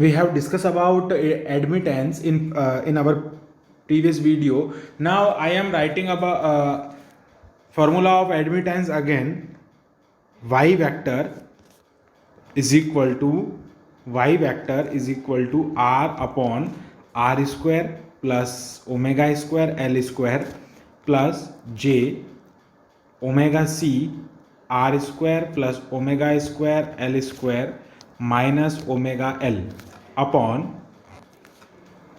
we have discussed about admittance in our previous video. Now I am writing about formula of admittance again. Y vector is equal to r upon r square plus omega square l square plus j omega c r square plus omega square l square minus omega l upon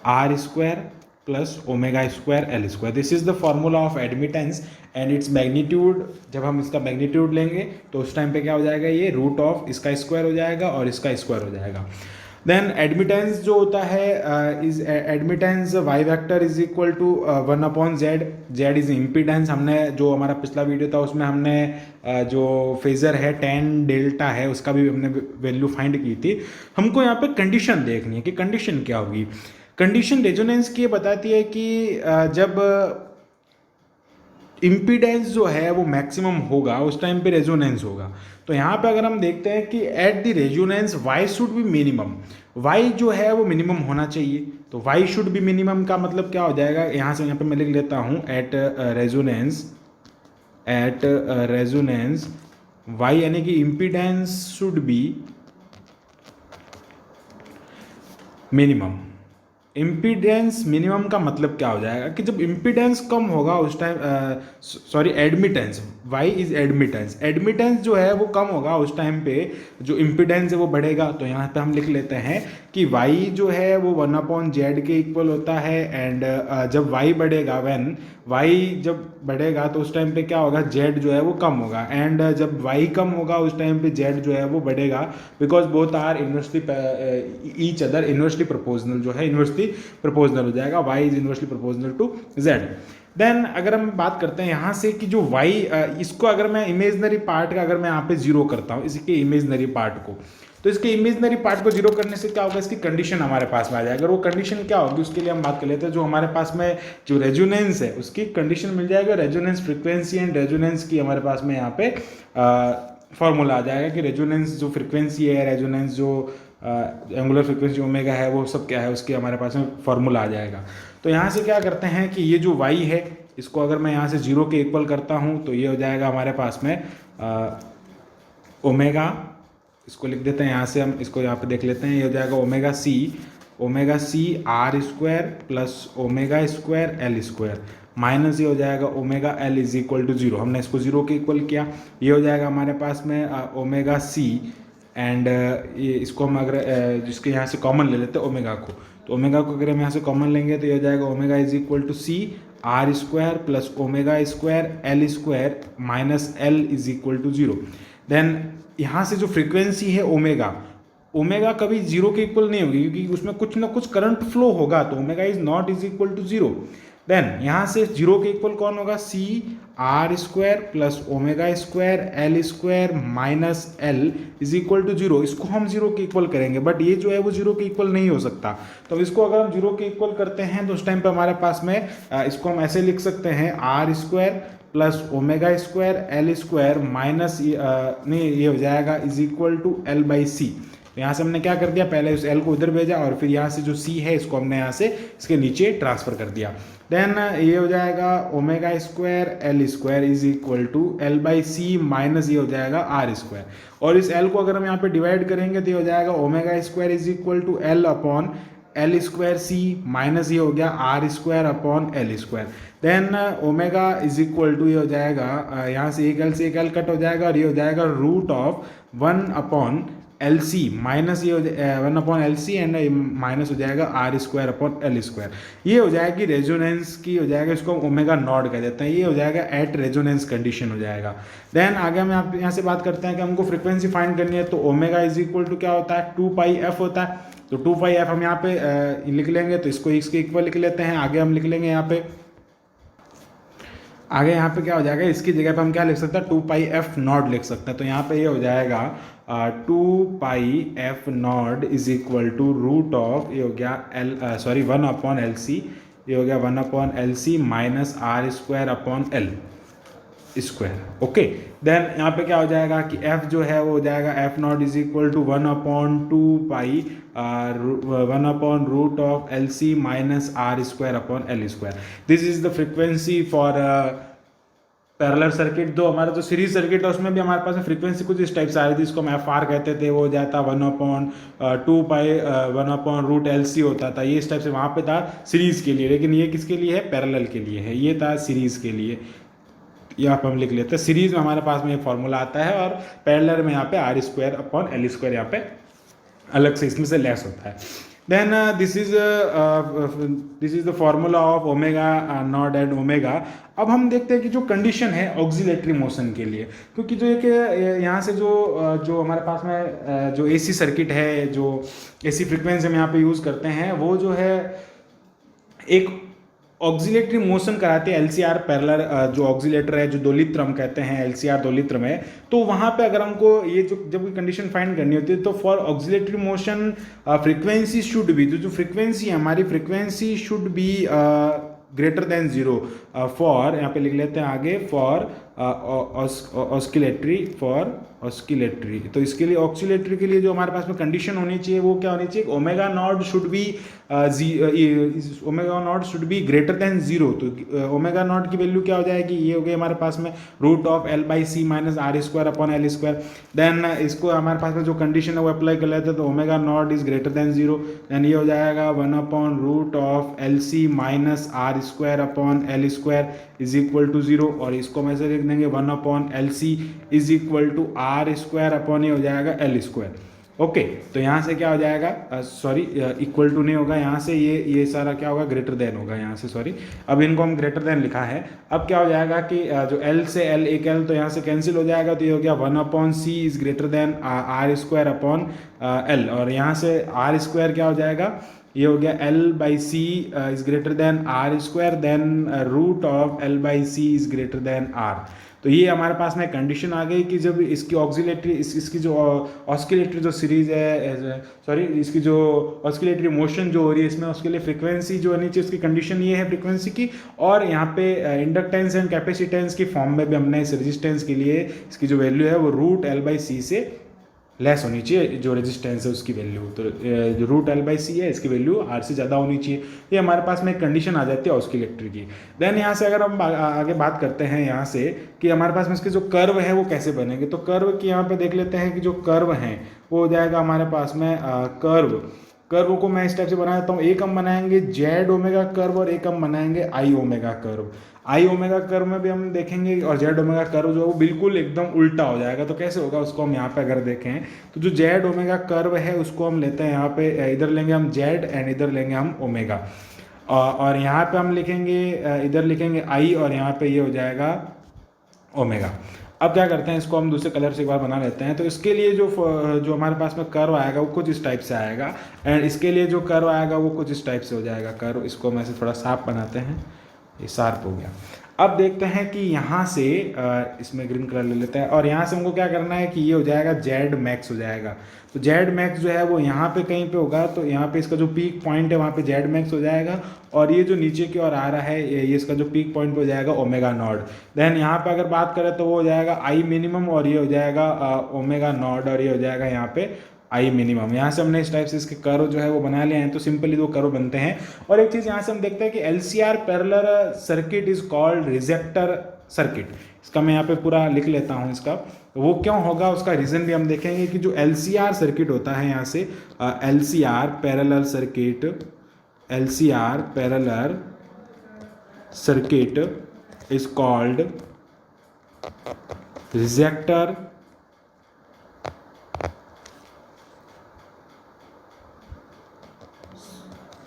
r square plus omega square l square. This is the formula of admittance and its magnitude. जब हम इसका magnitude लेंगे तो उस time पे क्या हो जाएगा, ये रूट ऑफ इसका स्क्वायर हो जाएगा और इसका स्क्वायर हो जाएगा. देन एडमिटेंस जो होता है is admittance Y vector is equal to 1/z. Z is impedance. हमने जो हमारा पिछला वीडियो था उसमें हमने जो फेजर है tan डेल्टा है उसका भी हमने वैल्यू फाइंड की थी. हमको यहाँ पे कंडीशन देखनी है कि कंडीशन क्या होगी. कंडीशन रेजोनेंस की बताती है कि जब इम्पीडेंस जो है वो मैक्सिमम होगा उस टाइम पे रेजोनेंस होगा. तो यहाँ पे अगर हम देखते हैं कि at the resonance y should be minimum. y जो है वो मिनिमम होना चाहिए. तो y शुड बी मिनिमम का मतलब क्या हो जाएगा, यहाँ से यहाँ पे मैं लिख लेता हूँ एट रेजोनेंस y यानी कि impedance should be minimum. Impedance minimum का मतलब क्या हो जाएगा कि जब इम्पीडेंस कम होगा उस time admittance y is admittance. Admittance जो है वो कम होगा उस टाइम पे जो इम्पीडेंस है वो बढ़ेगा. तो यहाँ पे हम लिख लेते हैं कि y जो है वो 1/z के इक्वल होता है. एंड जब y बढ़ेगा y जब बढ़ेगा तो उस टाइम पे क्या होगा, z जो है वो कम होगा. एंड जब y कम होगा उस टाइम पे z जो है वो बढ़ेगा because both are inversely each other. Inversely proportional जो है इनवर्सली प्रोपोर्शनल हो जाएगा. y is inversely proportional to z. Then अगर हम बात करते हैं यहाँ से कि जो y इसको अगर मैं इमेजनरी पार्ट का अगर मैं यहाँ पे जीरो करता हूँ इसके इमेजनरी पार्ट को, तो इसके इमेजनरी पार्ट को जीरो करने से क्या होगा, इसकी कंडीशन हमारे पास में आ जाएगा. अगर वो कंडीशन क्या होगी उसके लिए हम बात कर लेते हैं. जो हमारे पास में जो रेजोनेंस है उसकी कंडीशन मिल जाएगा. रेजोनेंस फ्रीक्वेंसी एंड रेजोनेंस की हमारे पास में यहाँ पे फॉर्मूला आ जाएगा कि रेजोनेंस जो फ्रीक्वेंसी है, रेजोनेंस जो एंगुलर फ्रीक्वेंसी ओमेगा है वो सब क्या है उसके हमारे पास में फॉर्मूला आ जाएगा. तो यहाँ से क्या करते हैं कि ये जो y है इसको अगर मैं यहाँ से जीरो के इक्वल करता हूँ तो ये हो जाएगा हमारे पास में ओमेगा. इसको लिख देते हैं यहाँ से, हम इसको यहाँ पे देख लेते हैं. ये हो जाएगा omega C R square plus omega square L square minus ये हो जाएगा omega L is equal to zero. हमने इसको जीरो के इक्वल किया. ये हो जाएगा हमारे पास में ओमेगा सी एंड ये इसको हम अगर जिसके यहाँ से कॉमन ले लेते हैं ओमेगा को, तो ओमेगा को अगर हम यहाँ से कॉमन लेंगे तो ये हो जाएगा omega is equal to C R square plus omega square L square minus L is equal to zero. Then यहाँ से जो फ्रीक्वेंसी है ओमेगा कभी जीरो के इक्वल नहीं होगी क्योंकि उसमें कुछ ना कुछ करंट फ्लो होगा. तो omega is not is equal to zero. Then यहाँ से जीरो के इक्वल कौन होगा, C R square plus omega square L square minus L is equal to zero. इसको हम जीरो के इक्वल करेंगे बट ये जो है वो जीरो के इक्वल नहीं हो सकता. तो इसको अगर हम जीरो के इक्वल करते हैं तो उस टाइम पे हमारे पास में इसको हम ऐसे लिख सकते हैं R square plus omega square L square minus नहीं ये हो जाएगा is equal to L by C. तो यहाँ से हमने क्या कर दिया, पहले उस एल को उधर भेजा और फिर यहाँ से जो सी है इसको हमने यहाँ से इसके नीचे ट्रांसफर कर दिया. देन ये हो जाएगा omega square L square is equal to L by C minus ये हो जाएगा आर स्क्वायर. और इस एल को अगर हम यहाँ पे डिवाइड करेंगे तो ये हो जाएगा omega square is equal to L upon L square C minus ये हो गया R square upon L square. Then omega is equal to ये हो जाएगा यहाँ से एक एल कट हो जाएगा और ये हो जाएगा रूट ऑफ 1/LC माइनस ये 1/LC एंड माइनस हो जाएगा R square upon L square. ये हो जाएगी रेजोनेंस की हो जाएगा, इसको हम ओमेगा नॉट कह देते हैं. ये हो जाएगा एट रेजोनेंस कंडीशन हो जाएगा. देन आगे हम यहाँ से बात करते हैं कि हमको फ्रीक्वेंसी फाइंड करनी है. तो ओमेगा इज इक्वल टू क्या होता है, 2πf होता है. तो 2πf हम यहाँ पे लिख लेंगे तो इसको इसके इक्वल लिख लेते हैं. आगे हम लिख लेंगे यहाँ पे क्या हो जाएगा, इसकी जगह पे हम क्या लिख सकते हैं 2πf नॉट लिख सकते हैं. तो यहाँ पे ये हो जाएगा 2πf not is equal to root of ये हो गया 1/LC. ये हो गया 1/LC minus R square upon L. Square. Okay, then यहाँ पे क्या हो जाएगा कि f जो है वो हो जाएगा F not is equal to 1/2 pi one by root of L C minus R square upon L square. This is the frequency for parallel circuit. जो हमारा जो सीरीज सर्किट है उसमें भी हमारे पास में फ्रीक्वेंसी कुछ इस टाइप से आ रही थी, इसको हम एफ आर कहते थे, वो हो जाता 1/2 पाई 1/रूट एल सी होता था, ये इस टाइप से वहाँ पे था सीरीज के लिए। लेकिन ये किसके लिए है? पैरेलल के लिए है, ये था सीरीज के लिए। यहाँ पे हम लिख लेते हैं सीरीज में हमारे पास में ये फॉर्मूला आता है, और पैरेलल में यहाँ पे R square upon L square यहाँ पे अलग से इसमें से लेस होता है। Then this is the formula of omega not and omega. अब हम देखते हैं कि जो कंडीशन है ऑक्सिलेटरी मोशन के लिए, क्योंकि जो एक यहाँ से जो हमारे पास में जो एसी सर्किट है, जो एसी फ्रिक्वेंसी हम यहाँ पे यूज़ करते हैं, वो जो है एक ऑक्सिलेटरी मोशन कराते हैं एलसीआर पैरेलल। जो ऑक्सिलेटर है, जो दोलित्र हम कहते हैं, एलसीआर दोलित्र में, तो वहाँ पे अगर हमको ये जो जब कोई कंडीशन फाइंड करनी होती है, तो for oscillatory motion frequency should be, जो फ्रीक्वेंसी है हमारी, frequency should be greater than 0 for, यहाँ पे लिख लेते हैं आगे, फॉर ऑस्किलेटरी, फॉर ऑस्किलेटरी। तो इसके लिए ऑक्सिलेटरी के लिए जो हमारे पास में कंडीशन होनी चाहिए वो क्या होनी चाहिए? Omega naught should be omega naught should be greater than 0। तो ओमेगा नॉट की वैल्यू क्या हो जाएगी? ये हो गई हमारे पास में root of L by C minus R square upon L square. Then इसको हमारे पास में जो कंडीशन है वो अप्लाई कर लेते हैं, तो omega not is greater than 0, then ये हो जाएगा one by root of L C minus R square upon L square is equal to 0, और इसको हम ऐसे लिख देंगे 1/LC is equal to R square upon ये हो जाएगा एल स्क्वायर। ओके, तो यहाँ से क्या हो जाएगा, सॉरी इक्वल टू नहीं होगा, यहाँ से ये सारा क्या होगा? ग्रेटर देन होगा यहाँ से, सॉरी। अब इनको हम ग्रेटर देन लिखा है। अब क्या हो जाएगा कि जो L से L, एक L तो यहाँ से कैंसिल हो जाएगा, तो ये हो गया 1/C is greater than R square upon L, और यहाँ से आर स्क्वायर क्या हो जाएगा? ये हो गया L by C is greater than R square, then root of L by C is greater than R. तो ये हमारे पास में कंडीशन आ गई कि जब इसकी ऑक्सिलेटरी इसकी जो ऑस्किलेटरी जो सीरीज है, सॉरी, इसकी जो ऑस्किलेटरी मोशन जो हो रही है, इसमें उसके लिए फ्रीक्वेंसी जो होनी चाहिए, उसकी कंडीशन ये है फ्रीक्वेंसी की। और यहाँ पे इंडक्टेंस एंड कैपेसिटेंस की फॉर्म में भी हमने इस रेजिस्टेंस के लिए इसकी जो वैल्यू है वो रूट एल बाई सी से लेस होनी चाहिए, जो रेजिस्टेंस है उसकी वैल्यू। तो जो रूट एल बाई सी है, इसकी वैल्यू आर से ज़्यादा होनी चाहिए। ये हमारे पास में एक कंडीशन आ जाती है ऑस्किलेटरी की। देन यहाँ से अगर हम आगे बात करते हैं यहाँ से कि हमारे पास में इसके जो कर्व है वो कैसे बनेंगे, तो कर्व की यहाँ पे देख लेते हैं कि जो कर्व हैं वो हो जाएगा हमारे पास में कर्व को मैं इस टाइप से बना देता हूँ। एक हम बनाएंगे जेड ओमेगा कर्व, और एक हम बनाएंगे आई ओमेगा कर्व। आई ओमेगा कर्व में भी हम देखेंगे, और जेड ओमेगा कर्व जो है वो बिल्कुल एकदम उल्टा हो जाएगा। तो कैसे होगा उसको हम यहाँ पे अगर देखें, तो जो जेड ओमेगा कर्व है उसको हम लेते हैं यहाँ पे, इधर लेंगे हम जेड एंड इधर लेंगे हम ओमेगा, और यहाँ पे हम लिखेंगे, इधर लिखेंगे आई, और यहाँ पे ये हो जाएगा ओमेगा। अब क्या करते हैं, इसको हम दूसरे कलर से एक बार बना लेते हैं। तो इसके लिए जो हमारे पास में कर्व आएगा वो कुछ इस टाइप से आएगा, एंड इसके लिए जो कर्व आएगा वो कुछ इस टाइप से हो जाएगा कर्व। इसको हम ऐसे थोड़ा साफ बनाते हैं, ये शार्प हो गया। अब देखते हैं कि यहाँ से इसमें ग्रीन कलर ले लेते हैं, और यहाँ से हमको क्या करना है कि ये हो जाएगा जेड मैक्स हो जाएगा। तो जेड मैक्स जो है वो यहाँ पे कहीं पे होगा, तो यहाँ पे इसका जो पीक पॉइंट है वहाँ पे जेड मैक्स हो जाएगा, और ये जो नीचे की ओर आ रहा है ये इसका जो पीक पॉइंट हो जाएगा ओमेगा नॉट। देन यहाँ पे अगर बात करें तो वो हो जाएगा आई मिनिमम, और ये हो जाएगा ओमेगा नॉट, और ये हो जाएगा यहाँ पे आई मिनिमम। यहाँ से हमने इस टाइप से इसके कर्व जो है वो बना लिए हैं, तो सिंपली दो कर्व बनते हैं। और एक चीज़ यहाँ से हम देखते हैं कि LCR parallel circuit is called ejector circuit. इसका मैं यहाँ पे पूरा लिख लेता हूँ, इसका वो क्यों होगा उसका रीज़न भी हम देखेंगे कि जो एलसीआर सर्किट होता है, यहाँ से LCR parallel circuit, LCR parallel circuit is called ejector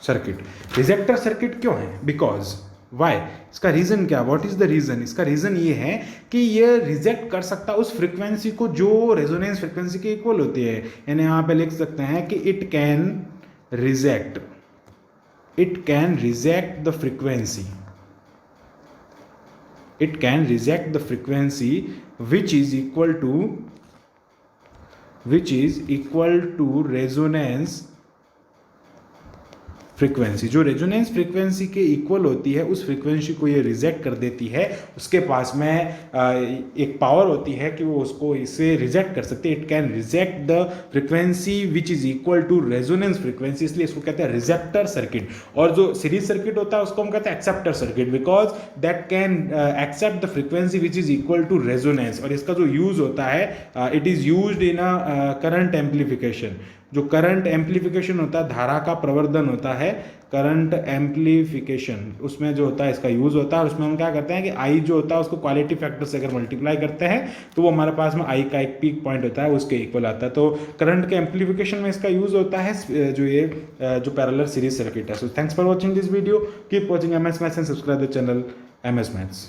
circuit. Ejector circuit क्यों है? बिकॉज वाई, इसका रीजन क्या, व्हाट इज द रीजन? इसका रीजन ये है कि ये रिजेक्ट कर सकता है उस फ्रीक्वेंसी को जो रेजोनेंस फ्रीक्वेंसी के इक्वल होती है। यानी यहाँ पे लिख सकते हैं कि it can reject the frequency, it can reject the frequency which is equal to resonance frequency, जो रेजोनेंस फ्रीक्वेंसी के इक्वल होती है उस फ्रीक्वेंसी को ये रिजेक्ट कर देती है। उसके पास में एक पावर होती है कि वो उसको इसे रिजेक्ट कर सकते हैं। It can reject the frequency which is equal to resonance frequency, इसलिए इसको कहते हैं रिजेक्टर सर्किट। और जो सीरीज सर्किट होता है उसको हम कहते हैं acceptor circuit, because that can accept the frequency which is equal to resonance. और इसका जो यूज होता है, it is used in a current amplification. जो करंट एम्पलीफिकेशन होता है, धारा का प्रवर्धन होता है, करंट एम्पलीफिकेशन, उसमें जो होता है इसका यूज होता है। और उसमें हम क्या करते हैं कि आई जो होता है उसको क्वालिटी फैक्टर से अगर मल्टीप्लाई करते हैं तो वो हमारे पास में आई का एक पीक पॉइंट होता है, उसके इक्वल आता है। तो करंट के एम्पलीफिकेशन में इसका यूज होता है जो पैरेलल सीरीज सर्किट है। So thanks for watching this video, keep watching MS Maths and subscribe the channel MS Maths।